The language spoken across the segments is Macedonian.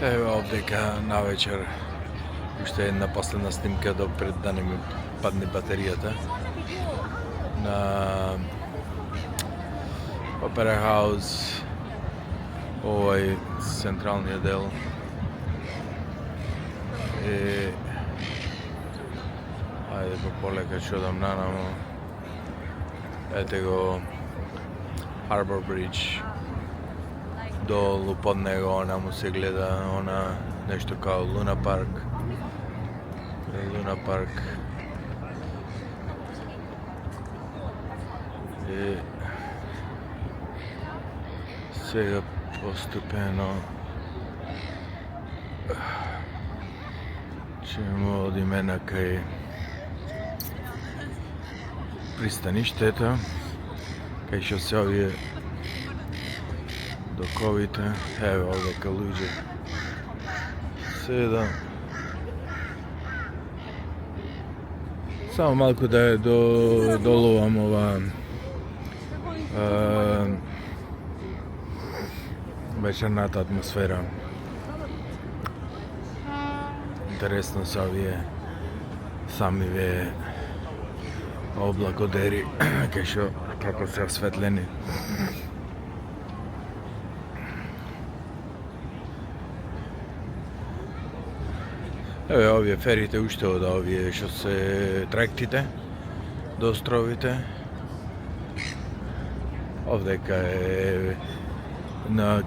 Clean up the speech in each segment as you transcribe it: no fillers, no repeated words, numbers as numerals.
Ево овдека навечер уште една последна снимка до пред да не ми падне батеријата на Опера Хаус, овој централниот дел. Ајде полека ќе одам нанамо. Ете го Harbor Bridge. Долу под него онаму се гледа она нешто као Луна парк. Луна парк. И сега постепено ќе одиме на кај пристаништето, кај што се овие доковите. Ево овдека луѓе седа. Само малку да долувам ова вечерната атмосфера. Интересно се овие самиве облакодери кај што како се осветлени. Еве овие ферите уште од овие што се трактите до островите. Овдека е на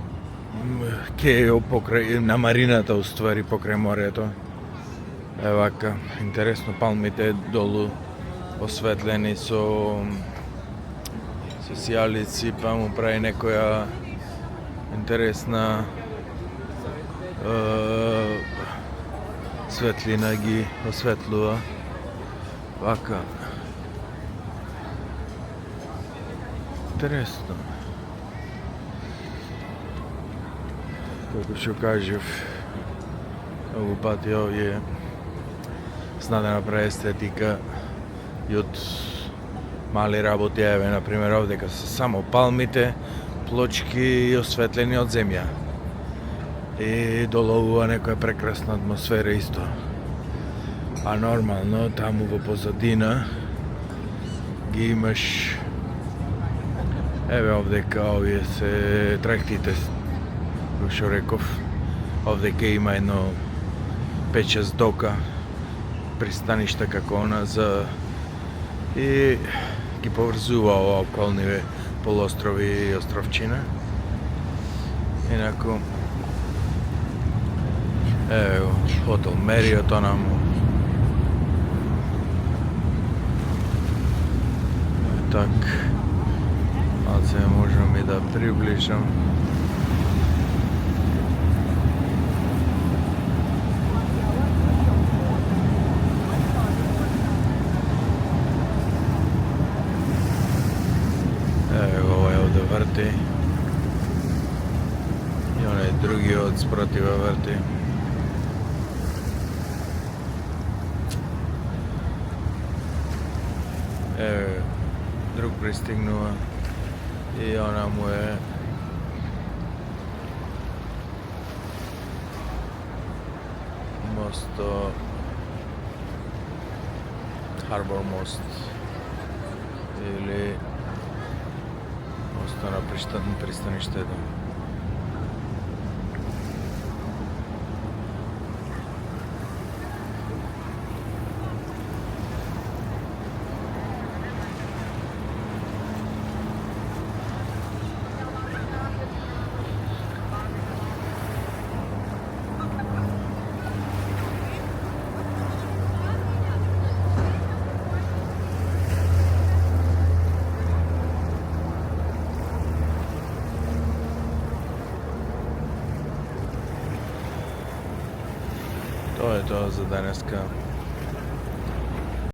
кеј покрај на марината уствари покрај морето. Е вака, интересно, палмите долу осветлени со сијалици, па му прави некоја интересна светлина ги осветлува. Вака. Интересно. Како што кажев, многу пати овие зна да направи естетика и од мали работи. Еве, например, овдека се само палмите, плочки и осветлени од земја. И доловува некоја прекрасна атмосфера исто. А нормално, таму во позадина ги имаш, еве овдека овие се трактите, кој што реков. Овдека има едно 5-6 дока, пристаништа како она за и ги поврзува ова околниве полуострови и островчина. Инаку еве го хотел Мериот онаму. Так, малце можам и да приближам. Еве го овој овде врти. И онај другиот спротива врти. Еве, друг пристигнува и она му е мосто Harbor мост или мосто на пристаништето. Тоа е тоа за денеска.